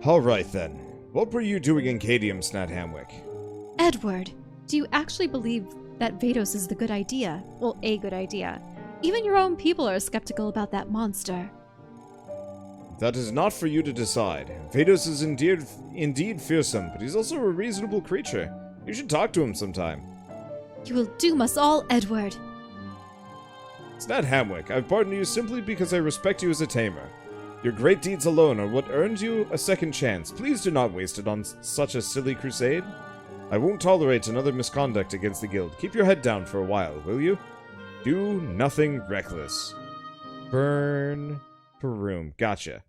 Alright then. What were you doing in Cadium, Snad Hamwick? Edward, do you actually believe that Vados is the good idea? Well, a good idea. Even your own people are skeptical about that monster. That is not for you to decide. Vados is indeed fearsome, but he's also a reasonable creature. You should talk to him sometime. You will doom us all, Edward. Snad Hamwick, I've pardoned you simply because I respect you as a tamer. Your great deeds alone are what earned you a second chance. Please do not waste it on such a silly crusade. I won't tolerate another misconduct against the guild. Keep your head down for a while, will you? Do nothing reckless. Burn per room. Gotcha.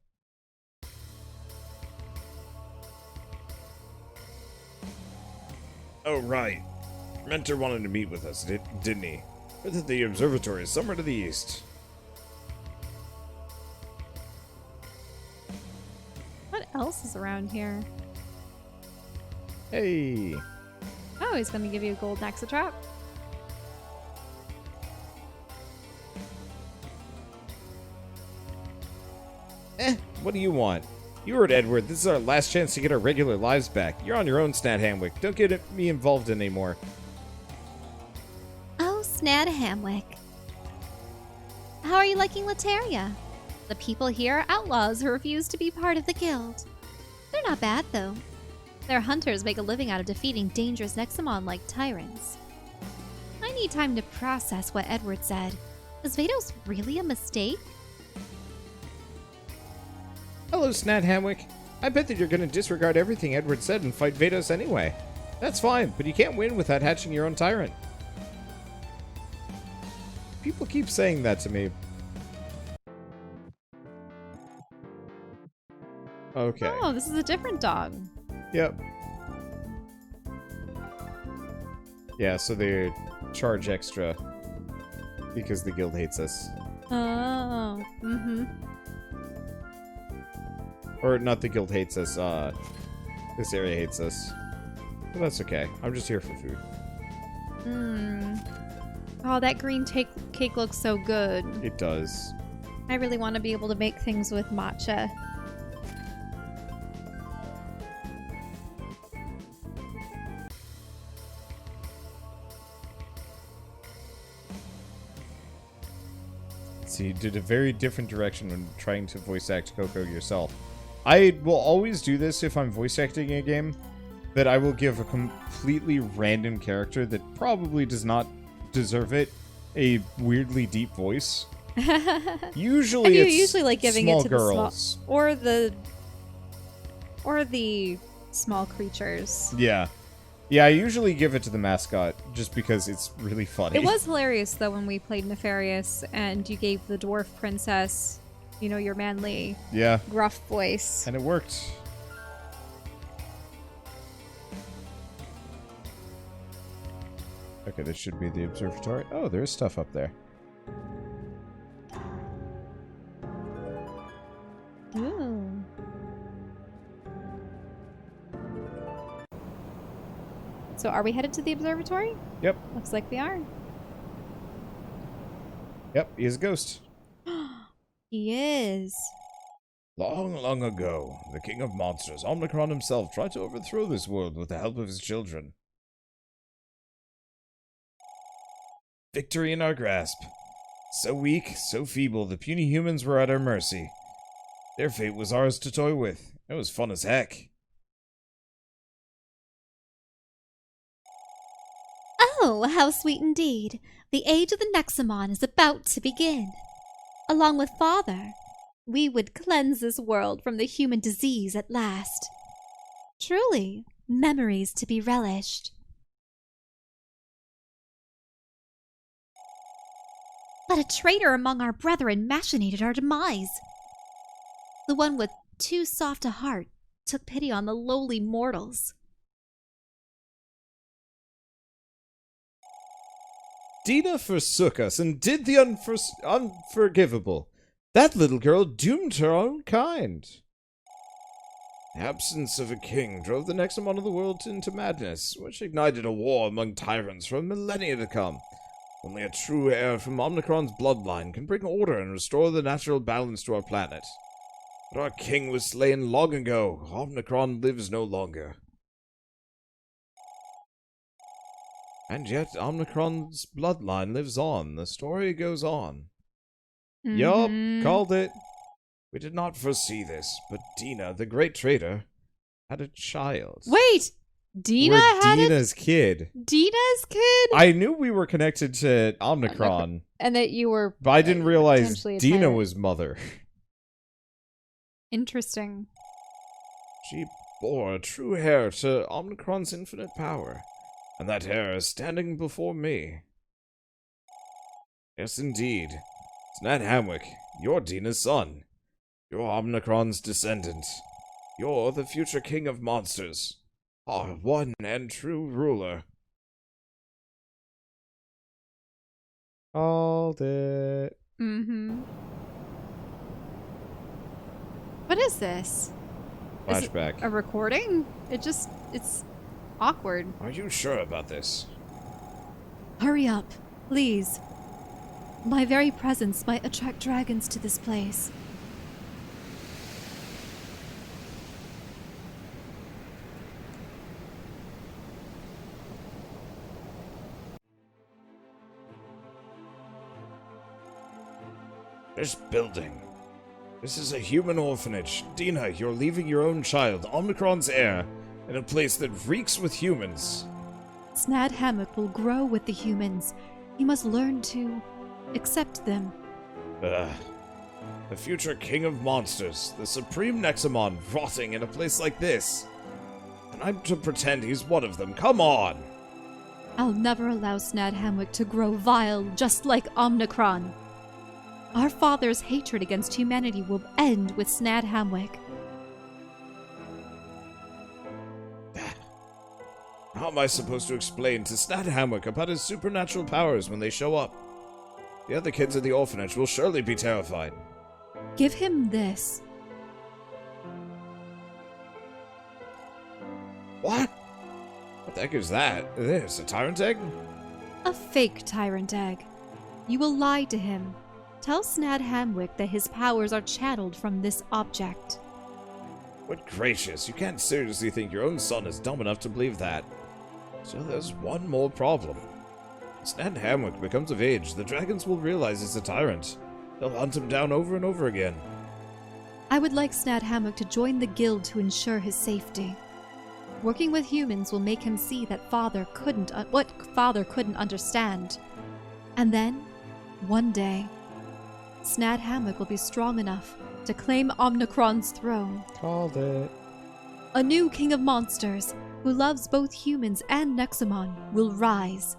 Oh, right. Mentor wanted to meet with us, didn't he? But at the observatory, somewhere to the east. What else is around here? Hey. Oh, he's gonna give you a gold Nexotrap. What do you want? You heard Edward, this is our last chance to get our regular lives back. You're on your own, Snad Hamwick. Don't get me involved anymore. Oh, Snad Hamwick. How are you liking Leteria? The people here are outlaws who refuse to be part of the guild. They're not bad, though. Their hunters make a living out of defeating dangerous Nexomon like Tyrants. I need time to process what Edward said. Is Vados really a mistake? Hello, Snad Hamwick. I bet that you're going to disregard everything Edward said and fight Vados anyway. That's fine, but you can't win without hatching your own tyrant. People keep saying that to me. Okay. Oh, this is a different dog. Yep. Yeah, so they charge extra because the guild hates us. Oh, mm-hmm. Or not the guild hates us, this area hates us. But that's okay. I'm just here for food. Oh, that green cake looks so good. It does. I really want to be able to make things with matcha. So you did a very different direction when trying to voice act Coco yourself. I will always do this if I'm voice acting a game, that I will give a completely random character that probably does not deserve it a weirdly deep voice. Usually it's usually like giving small it to girls. the small creatures. Yeah. Yeah, I usually give it to the mascot just because it's really funny. It was hilarious though when we played Nefarious and you gave the dwarf princess, you know, your manly, gruff voice. And it worked. Okay, this should be the observatory. Oh, there's stuff up there. Ooh. So are we headed to the observatory? Yep. Looks like we are. Yep, he is a ghost. He is. Long, long ago, the king of monsters, Omnicron himself, tried to overthrow this world with the help of his children. Victory in our grasp. So weak, so feeble, the puny humans were at our mercy. Their fate was ours to toy with. It was fun as heck. Oh, how sweet indeed. The age of the Nexomon is about to begin. Along with Father, we would cleanse this world from the human disease at last. Truly, memories to be relished. But a traitor among our brethren machinated our demise. The one with too soft a heart took pity on the lowly mortals. Dina forsook us and did the unforgivable. That little girl doomed her own kind. The absence of a king drove the Nexomon of the world into madness, which ignited a war among tyrants for millennia to come. Only a true heir from Omnicron's bloodline can bring order and restore the natural balance to our planet. But our king was slain long ago. Omnicron lives no longer. And yet, Omnicron's bloodline lives on. The story goes on. Yup, called it. We did not foresee this, but Dina, the great traitor, had a child. Wait! Dina We're had Dina's kid. Dina's kid? I knew we were connected to Omnicron, And that you were... but I didn't realize potentially a Dina tyrant. was mother. Interesting. She bore a true heir to Omnicron's infinite power, and that heir is standing before me. Yes, indeed. Snad Hamwick, you're Dina's son. You're Omnicron's descendant. You're the future king of monsters. Our one and true ruler. Called it. What is this? Is it Flashback. a recording? It's awkward. Are you sure about this? Hurry up, please. My very presence might attract dragons to this place. This building. This is a human orphanage. Dina, you're leaving your own child, Omnicron's heir, in a place that reeks with humans. Snad Hammock will grow with the humans. He must learn to accept them. The future king of monsters, the supreme Nexomon, rotting in a place like this. And I'm to pretend he's one of them. Come on! I'll never allow Snad Hamwick to grow vile just like Omnicron. Our father's hatred against humanity will end with Snad Hamwick. How am I supposed to explain to Snad Hamwick about his supernatural powers when they show up? The other kids at the orphanage will surely be terrified. Give him this. What? What the heck is that? This, a tyrant egg? A fake tyrant egg. You will lie to him. Tell Snad Hamwick that his powers are channeled from this object. Good gracious, you can't seriously think your own son is dumb enough to believe that. So there's one more problem. When Snad Hamwick becomes of age, the dragons will realize he's a tyrant. They'll hunt him down over and over again. I would like Snad Hamwick to join the guild to ensure his safety. Working with humans will make him see that what father couldn't understand. And then, one day, Snad Hamwick will be strong enough to claim Omnicron's throne. Called it. A new king of monsters, who loves both humans and Nexomon, will rise.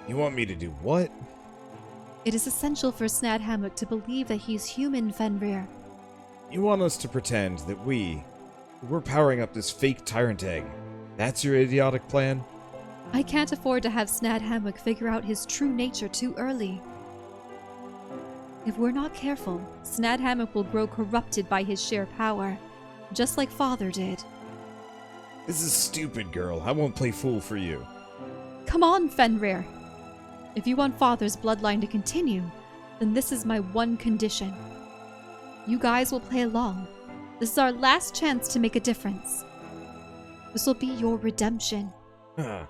You want me to do what? It is essential for Snad Hamwick to believe that he's human, Fenrir. You want us to pretend that we're powering up this fake tyrant egg. That's your idiotic plan? I can't afford to have Snad Hamwick figure out his true nature too early. If we're not careful, Snad Hamwick will grow corrupted by his sheer power, just like Father did. This is stupid, girl. I won't play fool for you. Come on, Fenrir! If you want Father's bloodline to continue, then this is my one condition. You guys will play along. This is our last chance to make a difference. This will be your redemption. Huh.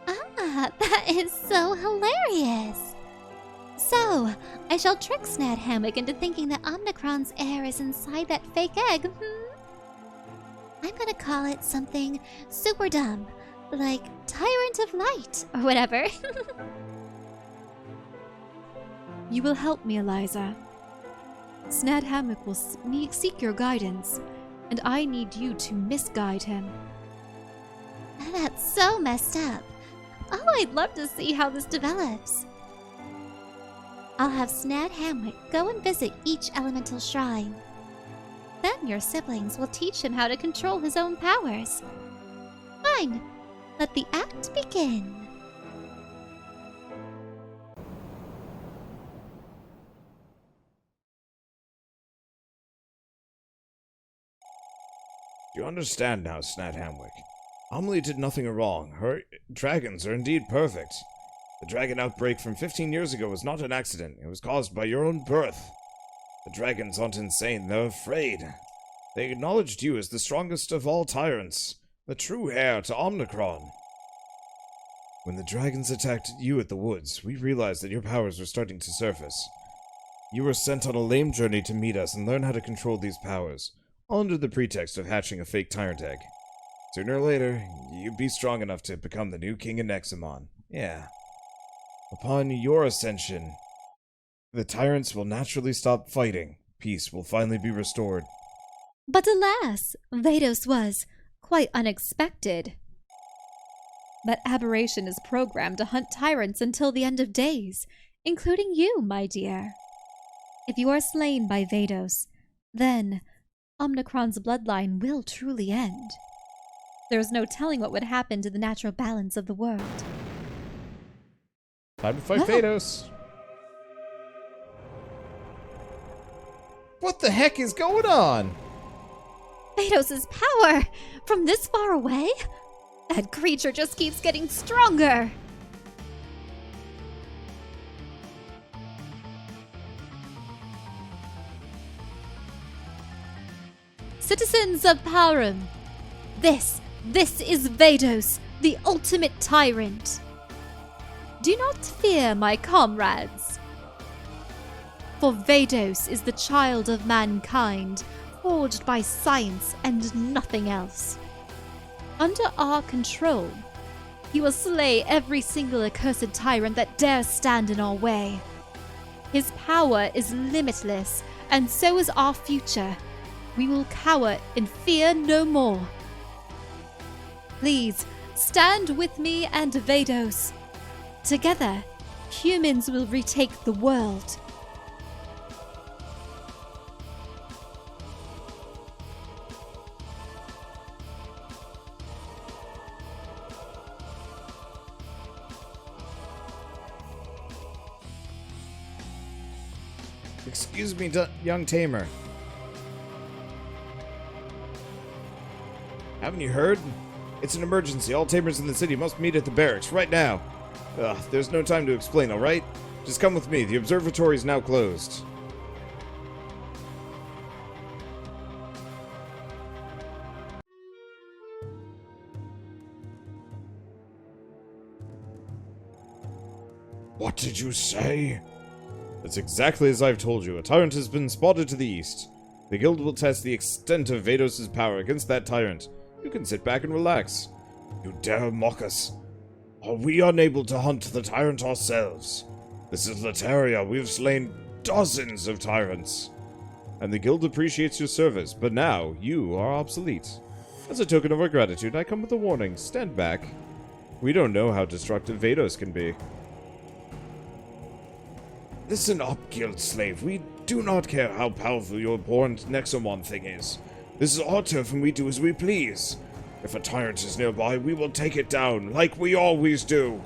Ah, that is so hilarious! So, I shall trick Snad Hamwick into thinking that Omnicron's heir is inside that fake egg, I'm gonna call it something super dumb, like Tyrant of Light, or whatever. You will help me, Eliza. Snad Hamwick will seek your guidance, and I need you to misguide him. That's so messed up. Oh, I'd love to see how this develops. I'll have Snad Hamwick go and visit each elemental shrine. Then your siblings will teach him how to control his own powers. Fine. Let the act begin. You understand now, Snat Hamwick. Amelie did nothing wrong. Her dragons are indeed perfect. The dragon outbreak from 15 years ago was not an accident. It was caused by your own birth. The dragons aren't insane, they're afraid. They acknowledged you as the strongest of all tyrants, the true heir to Omnicron. When the dragons attacked you at the woods, we realized that your powers were starting to surface. You were sent on a lame journey to meet us and learn how to control these powers, all under the pretext of hatching a fake tyrant egg. Sooner or later, you'd be strong enough to become the new king of Nexomon. Yeah. Upon your ascension, the tyrants will naturally stop fighting. Peace will finally be restored. But alas, Vados was quite unexpected. That aberration is programmed to hunt tyrants until the end of days, including you, my dear. If you are slain by Vados, then Omnicron's bloodline will truly end. There is no telling what would happen to the natural balance of the world. Time to fight Vados. What the heck is going on? Vados' power! From this far away? That creature just keeps getting stronger! Citizens of Parum, this is Vados, the ultimate tyrant. Do not fear, my comrades. For Vados is the child of mankind, forged by science and nothing else. Under our control, he will slay every single accursed tyrant that dares stand in our way. His power is limitless, and so is our future. We will cower in fear no more. Please, stand with me and Vados. Together, humans will retake the world. Excuse me, young Tamer. Haven't you heard? It's an emergency. All Tamers in the city must meet at the barracks right now. There's no time to explain, alright? Just come with me. The observatory is now closed. What did you say? It's exactly as I've told you. A tyrant has been spotted to the east. The guild will test the extent of Vados' power against that tyrant. You can sit back and relax. You dare mock us? Are we unable to hunt the tyrant ourselves? This is Leteria. We have slain dozens of tyrants. And the guild appreciates your service, but now you are obsolete. As a token of our gratitude, I come with a warning. Stand back. We don't know how destructive Vados can be. Listen up, guild slave. We do not care how powerful your abhorrent Nexomon thing is. This is our turf and we do as we please. If a tyrant is nearby, we will take it down, like we always do.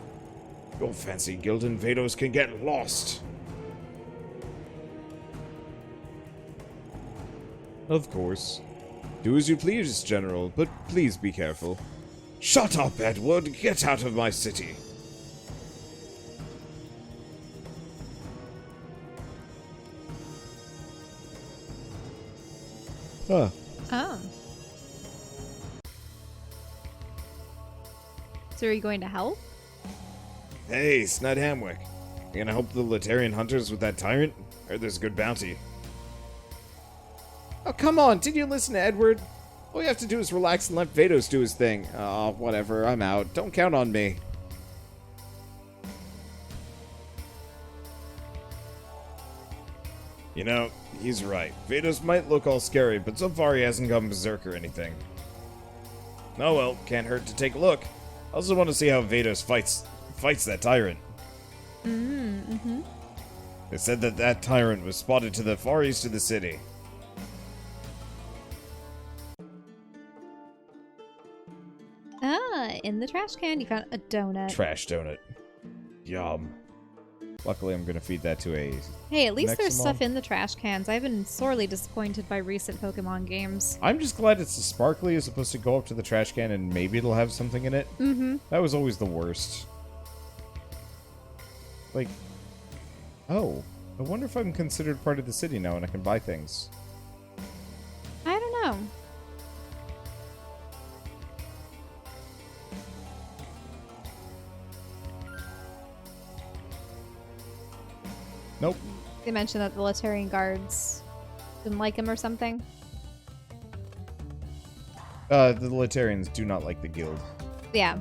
Your fancy guild and Vados can get lost. Of course. Do as you please, General, but please be careful. Shut up, Edward. Get out of my city. Huh. Oh. So are you going to help? Hey, Snut Hamwick. You gonna help the Leterian hunters with that tyrant? Heard there's a good bounty. Oh, come on, did you listen to Edward? All you have to do is relax and let Vados do his thing. Oh, whatever, I'm out. Don't count on me. You know, he's right. Vados might look all scary, but so far he hasn't gone berserk or anything. Oh well, can't hurt to take a look. I also want to see how Vados fights that tyrant. Mm-hmm. They said that tyrant was spotted to the far east of the city. Ah, in the trash can, you found a donut. Trash donut. Yum. Luckily, I'm gonna feed that to a... Hey, at least there's Nexomon. stuff in the trash cans. I've been sorely disappointed by recent Pokemon games. I'm just glad it's a sparkly as opposed to go up to the trash can and maybe it'll have something in it. Mm-hmm. That was always the worst. Like... Oh. I wonder if I'm considered part of the city now and I can buy things. I don't know. Nope. They mentioned that the Leterian guards didn't like him or something. The Leterians do not like the guild. Yeah.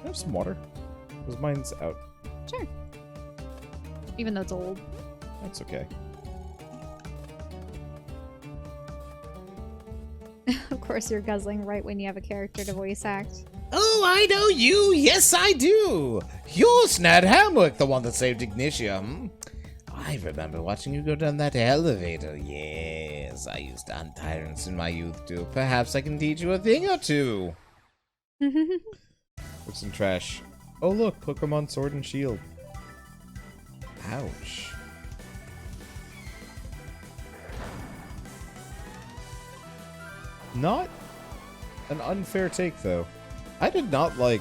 I have some water. Because mine's out. Sure. Even though it's old. That's okay. Of course you're guzzling right when you have a character to voice act. Oh, I know you. Yes, I do. You're Snad Hamwick, the one that saved Ignition. I remember watching you go down that elevator. Yes, I used to hunt tyrants in my youth, too. Perhaps I can teach you a thing or two. Put some trash. Oh look, Pokemon Sword and Shield. Ouch. Not an unfair take, though. I did not like...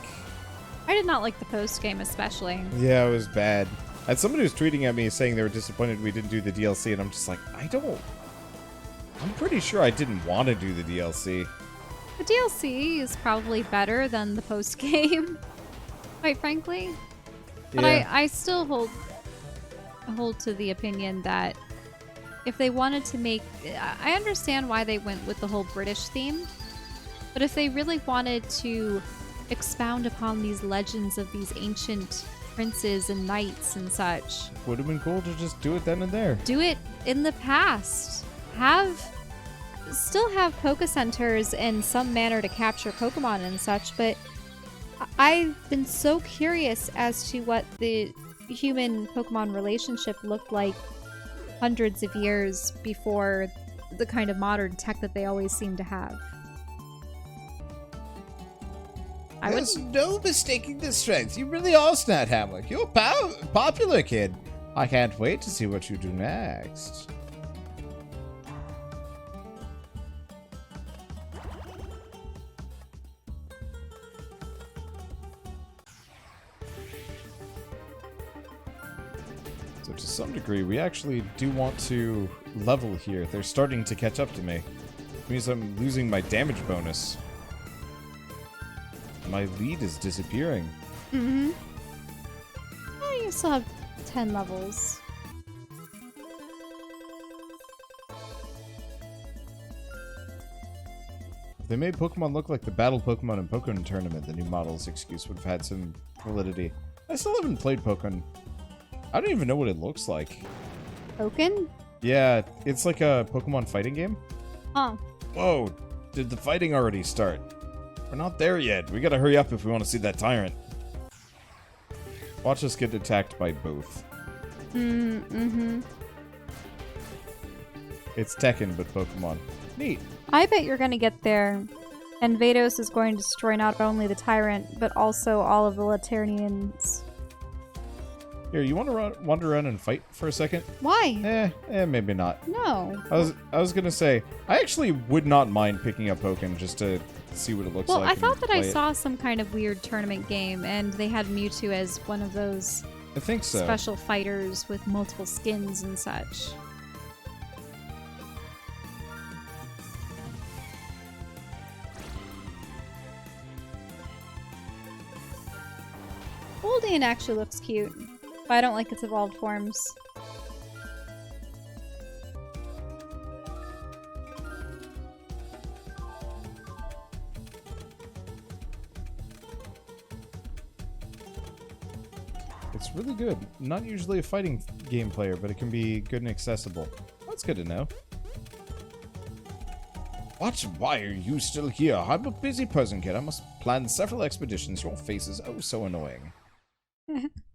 I did not like the post game, especially. Yeah, it was bad. I had somebody who was tweeting at me saying they were disappointed we didn't do the DLC, and I'm just like, I'm pretty sure I didn't want to do the DLC. The DLC is probably better than the post game, quite frankly. But Yeah. I still hold to the opinion that if they wanted to make... I understand why they went with the whole British theme, but if they really wanted to expound upon these legends of these ancient princes and knights and such, Would have been cool to just do it then and there. do it in the past. Still have Poke Centers in some manner to capture Pokemon and such, but I've been so curious as to what the human-Pokemon relationship looked like hundreds of years before the kind of modern tech that they always seem to have. I would... There's no mistaking the strength. You really are Snad Hamwick. You're a popular kid. I can't wait to see what you do next. So to some degree, we actually do want to level here. They're starting to catch up to me. It means I'm losing my damage bonus. My lead is disappearing. Mm-hmm. Oh, you still have 10 levels. If they made Pokemon look like the Battle Pokemon in Pokemon Tournament, the new model's excuse would have had some validity. I still haven't played Pokemon. I don't even know what it looks like. Pokken? Yeah, it's like a Pokemon fighting game. Huh. Whoa, did the fighting already start? We're not there yet. We gotta hurry up if we want to see that Tyrant. Watch us get attacked by both. Mm-hmm. It's Tekken, but Pokemon. Neat. I bet you're gonna get there, and Vados is going to destroy not only the Tyrant, but also all of the Leterians. Here, you want to wander around and fight for a second? Why? Maybe not. No. I was gonna say, I actually would not mind picking up Pokemon just to see what it looks Well, like. I thought and that I play it. saw some kind of weird tournament game, and they had Mewtwo as one of those I think so. special fighters with multiple skins and such. Oldian actually looks cute, but I don't like its evolved forms. It's really good. Not usually a fighting game player, but it can be good and accessible. That's good to know. What? Why are you still here? I'm a busy person, kid. I must plan several expeditions. Your face is oh so annoying.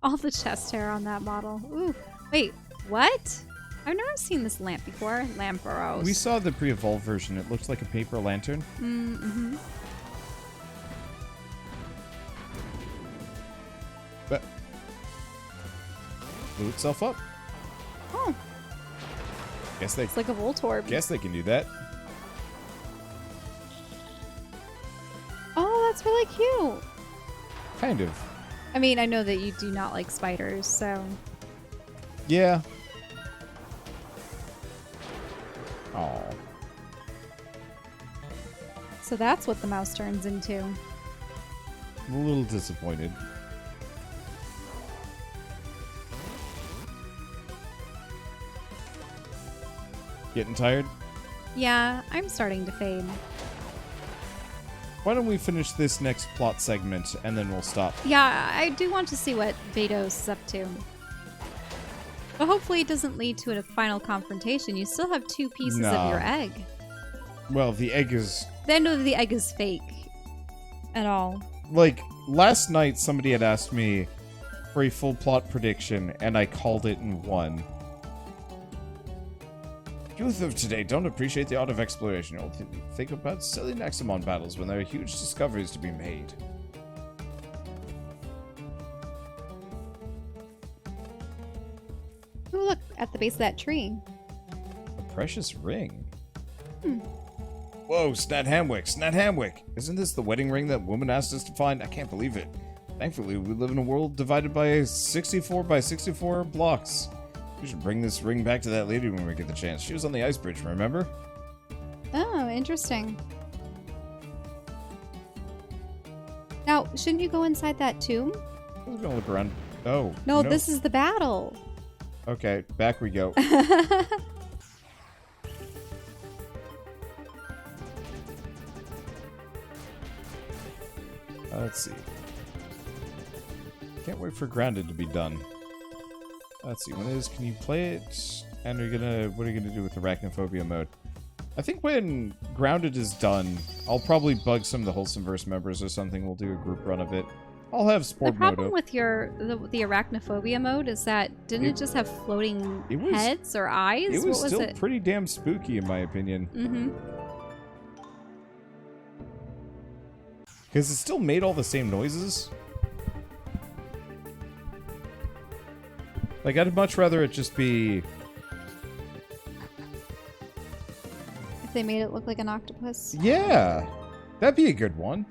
All the chest hair on that model. Ooh, wait, what? I've never seen this lamp before. Lamperos. We saw the pre-evolved version. It looks like a paper lantern. Mm-hmm. But blew itself up. Oh, Guess they it's like a Voltorb. guess they can do that. Oh, that's really cute. Kind of. I mean, I know that you do not like spiders, so... Yeah. Oh. So that's what the mouse turns into. I'm a little disappointed. Getting tired? Yeah, I'm starting to fade. Why don't we finish this next plot segment and then we'll stop? Yeah, I do want to see what Vados is up to. But hopefully it doesn't lead to a final confrontation. You still have 2 pieces No. of your egg. Well, the egg is... They know that the egg is fake. At all. Like, last night somebody had asked me for a full plot prediction, and I called it and won. Youth of today don't appreciate the art of exploration. Or think about silly Nexomon battles when there are huge discoveries to be made. Oh, look, at the base of that tree. A precious ring. Whoa, Snad Hamwick, Snad Hamwick! Isn't this the wedding ring that woman asked us to find? I can't believe it. Thankfully, we live in a world divided by 64 by 64 blocks. We should bring this ring back to that lady when we get the chance. She was on the ice bridge, remember? Oh, interesting. Now, shouldn't you go inside that tomb? I was gonna look around. Oh. No, this is the battle. Okay, back we go. Let's see. Can't wait for Grounded to be done. Let's see, can you play it? And what are you gonna do with Arachnophobia mode? I think when Grounded is done, I'll probably bug some of the Wholesomeverse members or something. We'll do a group run of it. I'll have The sport mode problem up. with the arachnophobia mode is that didn't it just have floating heads or eyes? It was what still was it? pretty damn spooky in my opinion. Mm-hmm. Because it still made all the same noises. Like, I'd much rather it just be... If they made it look like an octopus. Yeah! That'd be a good one.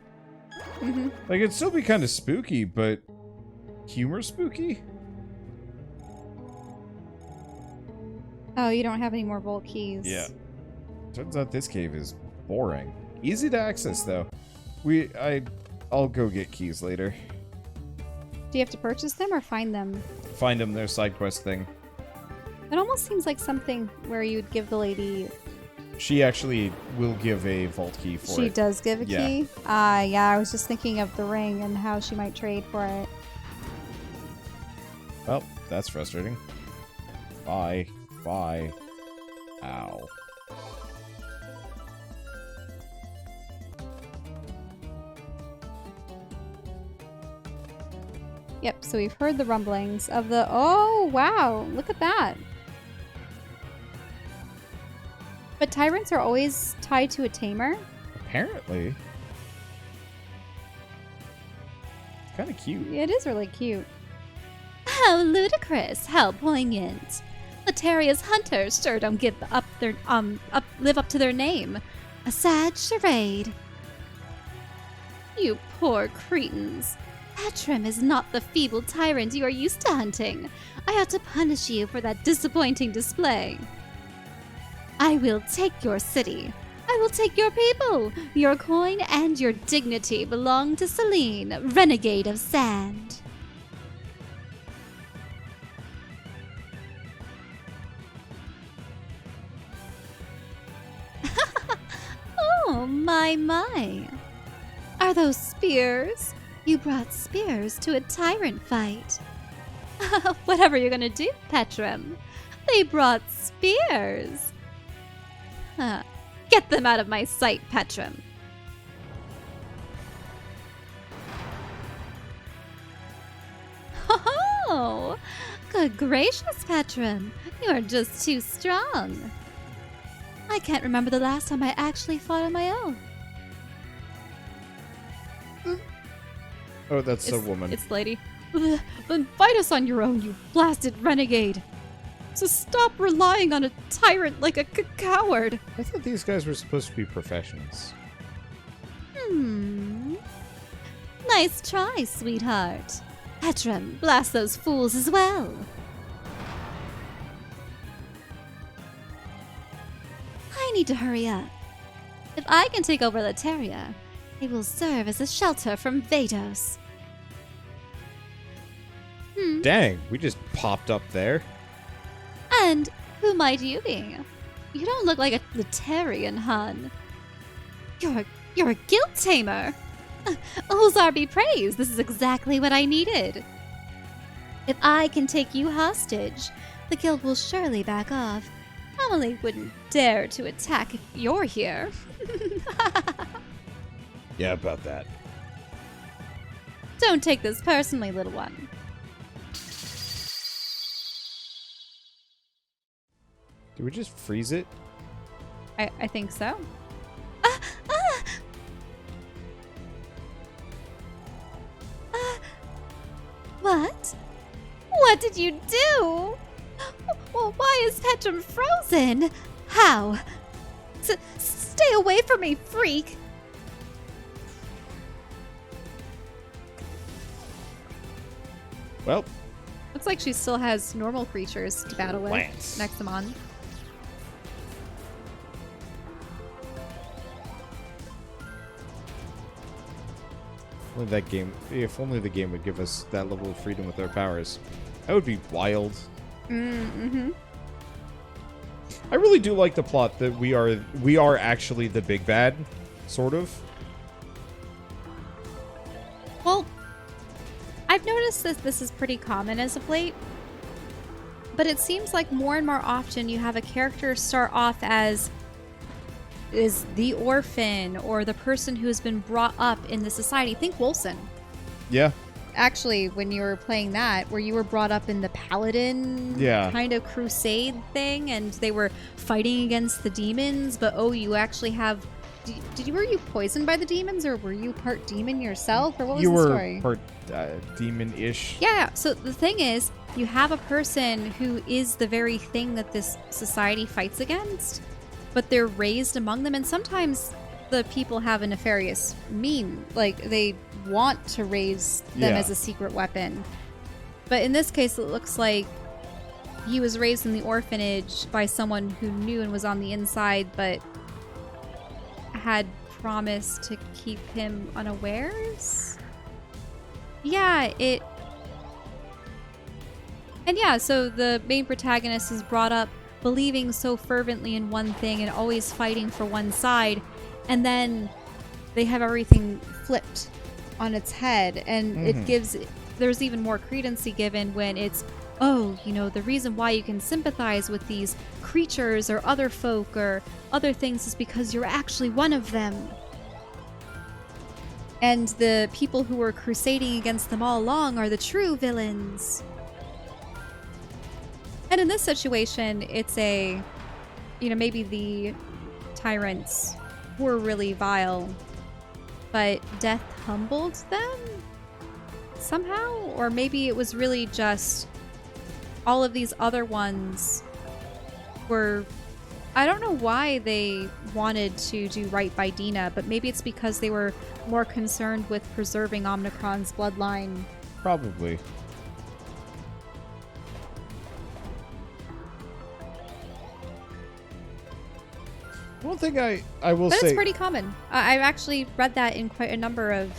Mm-hmm. Like, it'd still be kind of spooky, but... humor spooky? Oh, you don't have any more Volt keys. Yeah. Turns out this cave is boring. Easy to access, though. I'll go get keys later. Do you have to purchase them or find them? Find them, their side quest thing. It almost seems like something where you'd give the lady... She actually will give a vault key for it. She does give a Yeah. key? Yeah, I was just thinking of the ring and how she might trade for it. Well, that's frustrating. Bye. Bye. Ow. Yep, so we've heard the rumblings of the... Oh, wow! Look at that! But Tyrants are always tied to a Tamer? Apparently. It's kind of cute. It is really cute. How ludicrous! How poignant! Leteria's hunters sure don't give up their live up to their name. A sad charade. You poor cretins. Petrim is not the feeble tyrant you are used to hunting. I have to punish you for that disappointing display. I will take your city. I will take your people. Your coin and your dignity belong to Celine, renegade of sand. Oh, my. Are those spears? You brought spears to a tyrant fight. Whatever you're gonna do, Petrim. They brought spears. Get them out of my sight, Petrim. Oh, Good gracious, Petra. You're just too strong. I can't remember the last time I actually fought on my own. Oh, that's a woman. It's lady. Then fight us on your own, you blasted renegade. So stop relying on a tyrant like a coward. I thought these guys were supposed to be professionals. Nice try, sweetheart. Petra, blast those fools as well. I need to hurry up. If I can take over Leteria, it will serve as a shelter from Vados. Dang, we just popped up there. And who might you be? You don't look like a Leterian, hun. You're a guild tamer. Ulzar be praised. This is exactly what I needed. If I can take you hostage, the guild will surely back off. Amelie wouldn't dare to attack if you're here. Yeah, about that. Don't take this personally, little one. Do we just freeze it? I think so. What? What did you do? Well, why is Petra frozen? How? Stay away from me, freak! Well, Looks like she still has normal creatures to battle with. Lance. Nexomon. if only the game would give us that level of freedom with our powers. That would be wild. Mm-hmm. I really do like the plot that we are actually the big bad, sort of. Well, I've noticed that this is pretty common as of late, but it seems like more and more often you have a character start off as is the orphan or the person who has been brought up in the society. Think Wolfson. Yeah. Actually, when you were playing that, where you were brought up in the paladin kind of crusade thing, and they were fighting against the demons, but you actually have... were you poisoned by the demons, or were you part demon yourself, or what was the story? You were part demon-ish. Yeah, so the thing is, you have a person who is the very thing that this society fights against, but they're raised among them, and sometimes the people have a nefarious mean, like they want to raise them as a secret weapon. But in this case, it looks like he was raised in the orphanage by someone who knew and was on the inside, but had promised to keep him unawares. So the main protagonist is brought up believing so fervently in one thing and always fighting for one side, and then they have everything flipped on its head, and there's even more credency given when it's, the reason why you can sympathize with these creatures or other folk or other things is because you're actually one of them. And the people who were crusading against them all along are the true villains. And in this situation, it's maybe the tyrants were really vile, but death humbled them somehow? Or maybe it was really just all of these other ones were... I don't know why they wanted to do right by Dina, but maybe it's because they were more concerned with preserving Omnicron's bloodline. Probably. One thing I will say... But it's pretty common. I've actually read that in quite a number of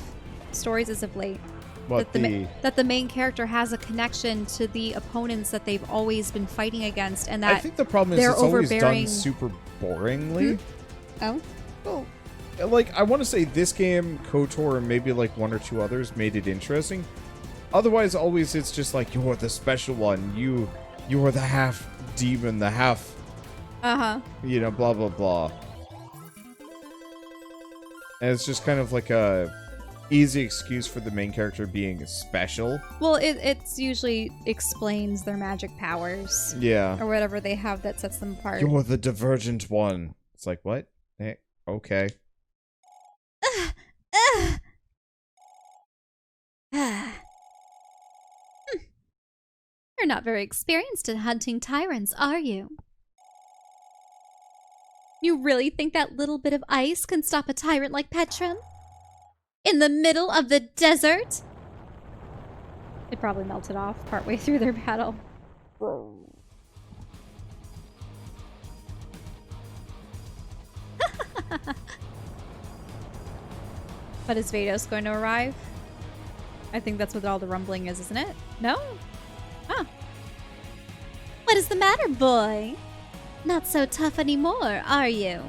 stories as of late. That the main character has a connection to the opponents that they've always been fighting against, and that I think the problem is it's always done super boringly. Oh? Well, like, I want to say this game, KOTOR, and maybe like one or two others made it interesting. Otherwise, always it's just like, you're the special one. You are the half demon, the half... blah, blah, blah. And it's just kind of like a easy excuse for the main character being special. Well, it's usually explains their magic powers. Yeah. Or whatever they have that sets them apart. You're the divergent one. It's like, what? Eh, okay. You're not very experienced in hunting tyrants, are you? You really think that little bit of ice can stop a tyrant like Petra? In the middle of the desert? It probably melted off partway through their battle. But is Vados going to arrive? I think that's what all the rumbling is, isn't it? No? Huh. What is the matter, boy? Not so tough anymore, are you?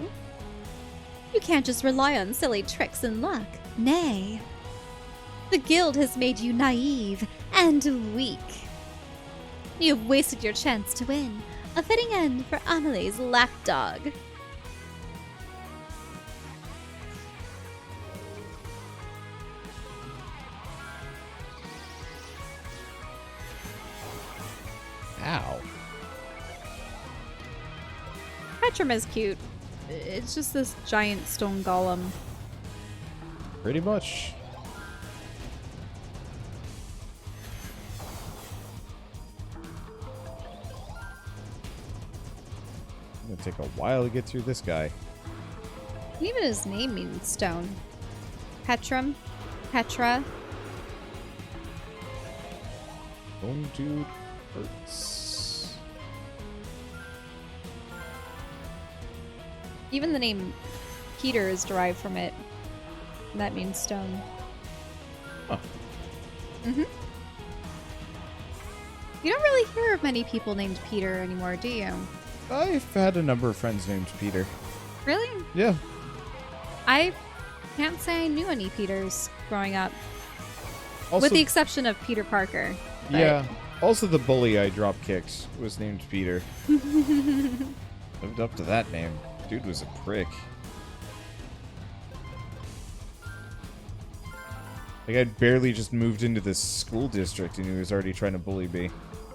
You can't just rely on silly tricks and luck. Nay. The guild has made you naive and weak. You've wasted your chance to win. A fitting end for Amelie's lapdog. Ow. Petrum is cute. It's just this giant stone golem. Pretty much. It's gonna take a while to get through this guy. Even his name means stone. Petrum. Petra. Bone dude hurts. Even the name Peter is derived from it. And that means stone. Huh. Mm-hmm. You don't really hear of many people named Peter anymore, do you? I've had a number of friends named Peter. Really? Yeah. I can't say I knew any Peters growing up. Also, With the exception of Peter Parker. But yeah. Also, the bully I drop kicked was named Peter. Lived up to that name. Dude was a prick. Like, I'd barely just moved into this school district and he was already trying to bully me.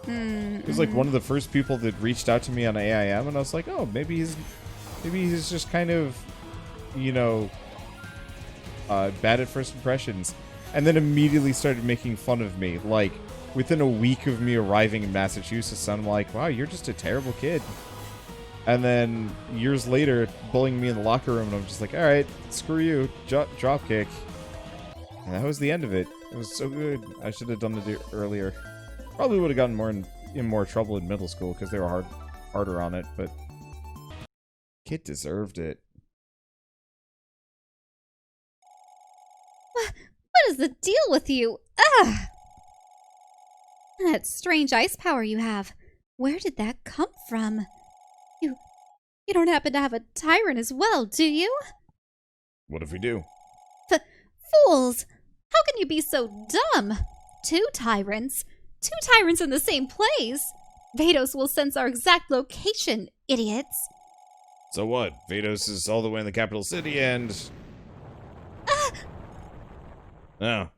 He was like one of the first people that reached out to me on AIM, and I was like, oh, maybe he's just kind of, you know, bad at first impressions. And then immediately started making fun of me. Like, within a week of me arriving in Massachusetts, I'm like, wow, you're just a terrible kid. And then years later, bullying me in the locker room, and I'm just like, all right, screw you, drop kick. And that was the end of it. It was so good. I should have done it earlier. Probably would have gotten in more trouble in middle school because they were harder on it, but kid deserved it. What is the deal with you? Ugh! That strange ice power you have. Where did that come from? You don't happen to have a tyrant as well, do you? What if we do? Fools! How can you be so dumb? Two tyrants? Two tyrants in the same place? Vados will sense our exact location, idiots. So what? Vados is all the way in the capital city and... Oh.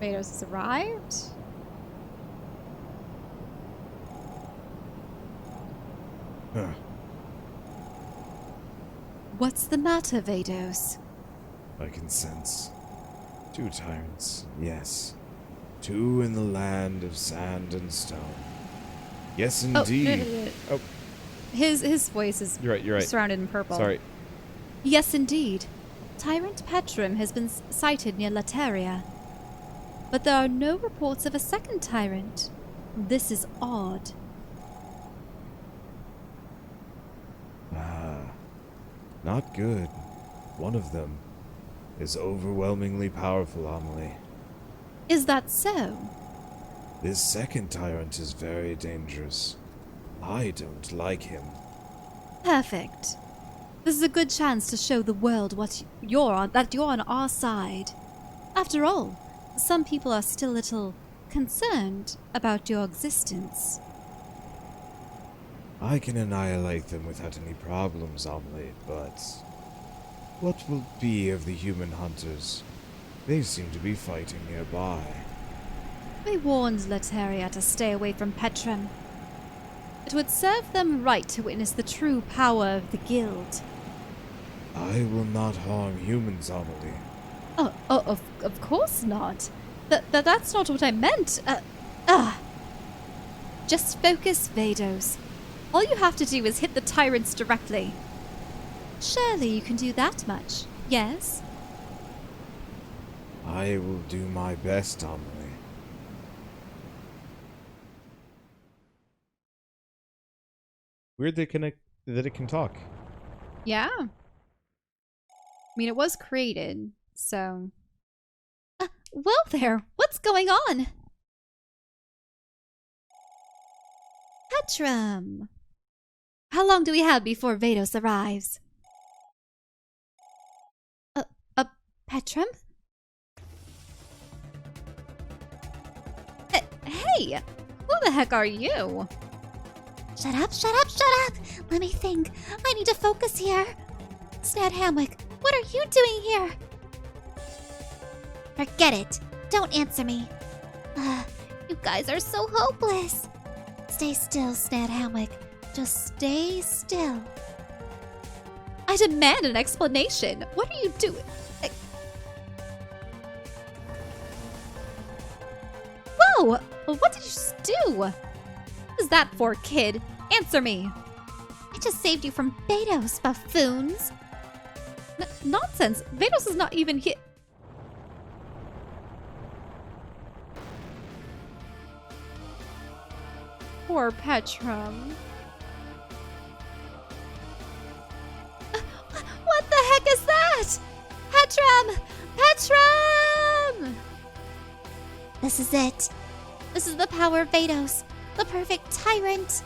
Vados has arrived. Huh. What's the matter, Vados? I can sense. Two tyrants, yes. Two in the land of sand and stone. Yes, indeed. Oh. His voice is You're right. surrounded in purple. Sorry. Yes, indeed. Tyrant Petrum has been sighted near Leteria. But there are no reports of a second tyrant. This is odd. Ah, not good. One of them is overwhelmingly powerful, Amelie. Is that so? This second tyrant is very dangerous. I don't like him. Perfect. This is a good chance to show the world that you're on our side. After all, some people are still a little concerned about your existence. I can annihilate them without any problems, Amelie, but What will be of the human hunters? They seem to be fighting nearby. They warned Leteria to stay away from Petra. It would serve them right to witness the true power of the guild. I will not harm humans, Amelie. Of course not. That's not what I meant. Just focus, Vados. All you have to do is hit the Tyrants directly. Surely you can do that much, yes? I will do my best, Amelie. Weird that it can talk. Yeah. I mean, it was created, so... well there, what's going on? Petram! How long do we have before Vados arrives? Petram? Hey! Who the heck are you? Shut up, shut up, shut up! Let me think. I need to focus here. Snad Hamwick, what are you doing here? Forget it. Don't answer me. You guys are so hopeless. Stay still, Snad Hamwick. Just stay still. I demand an explanation. What are you doing? Whoa! What did you just do? What is that for, kid? Answer me. I just saved you from Vados, buffoons. Nonsense. Vados is not even here. Poor Petram. What the heck is that? Petram! Petram! This is it. This is the power of Vados, the perfect tyrant.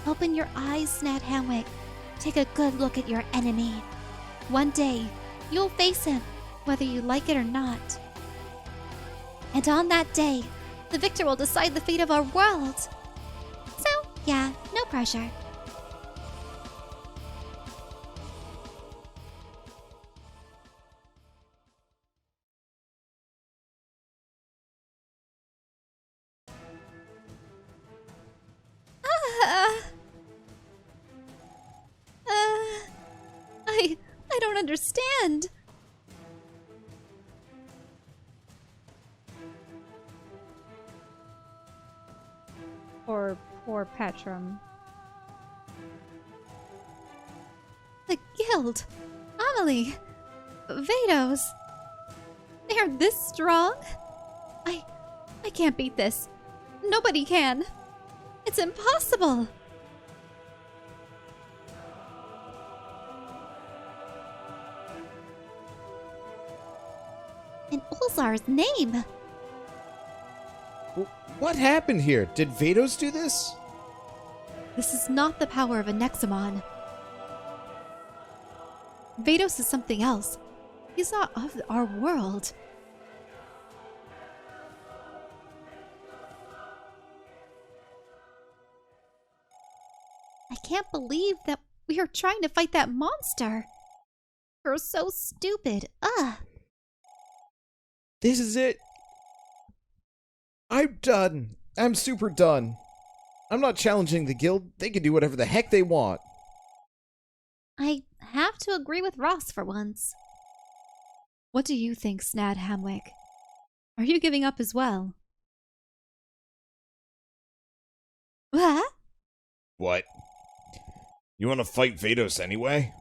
Open your eyes, Snad Hamwick. Take a good look at your enemy. One day, you'll face him, whether you like it or not. And on that day, the victor will decide the fate of our world. So, yeah, no pressure. I don't understand. Poor Petram. The guild, Amelie, Vados. They're this strong? I can't beat this. Nobody can. It's impossible. In Ulzar's name. What happened here? Did Vados do this? This is not the power of a Nexomon. Vados is something else. He's not of our world. I can't believe that we are trying to fight that monster. You're so stupid. Ugh. This is it. I'm done. I'm super done. I'm not challenging the guild. They can do whatever the heck they want. I have to agree with Ross for once. What do you think, Snad Hamwick? Are you giving up as well? What? What? You want to fight Vados anyway?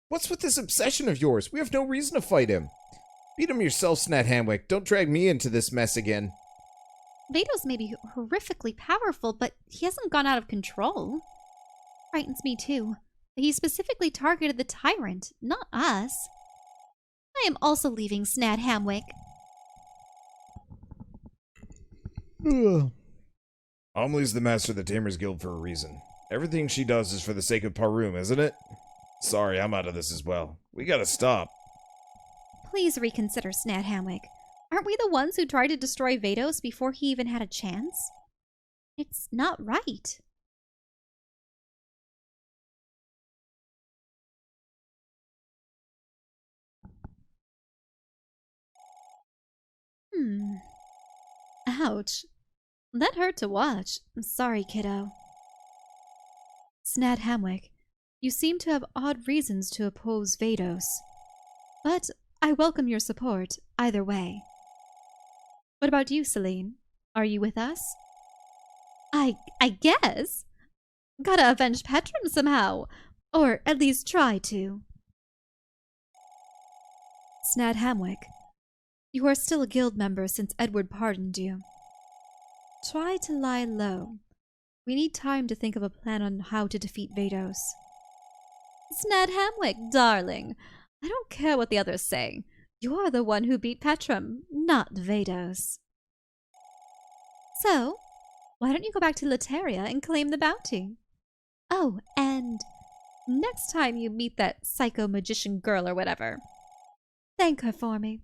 What's with this obsession of yours? We have no reason to fight him. Beat him yourself, Snad Hamwick. Don't drag me into this mess again. Vados may be horrifically powerful, but he hasn't gone out of control. Frightens me too. He specifically targeted the Tyrant, not us. I am also leaving, Snad Hamwick. Amelie's the master of the Tamer's Guild for a reason. Everything she does is for the sake of Parum, isn't it? Sorry, I'm out of this as well. We gotta stop. Please reconsider, Snad Hamwick. Aren't we the ones who tried to destroy Vados before he even had a chance? It's not right. Ouch. That hurt to watch. I'm sorry, kiddo. Snad Hamwick, you seem to have odd reasons to oppose Vados. But I welcome your support, either way. What about you, Celine? Are you with us? I guess. Gotta avenge Petra somehow. Or at least try to. Snad Hamwick, you are still a guild member since Edward pardoned you. Try to lie low. We need time to think of a plan on how to defeat Vados. Snad Hamwick, darling. I don't care what the others say. You're the one who beat Petra, not Vados. So, why don't you go back to Leteria and claim the bounty? Oh, and next time you meet that psycho magician girl or whatever, thank her for me.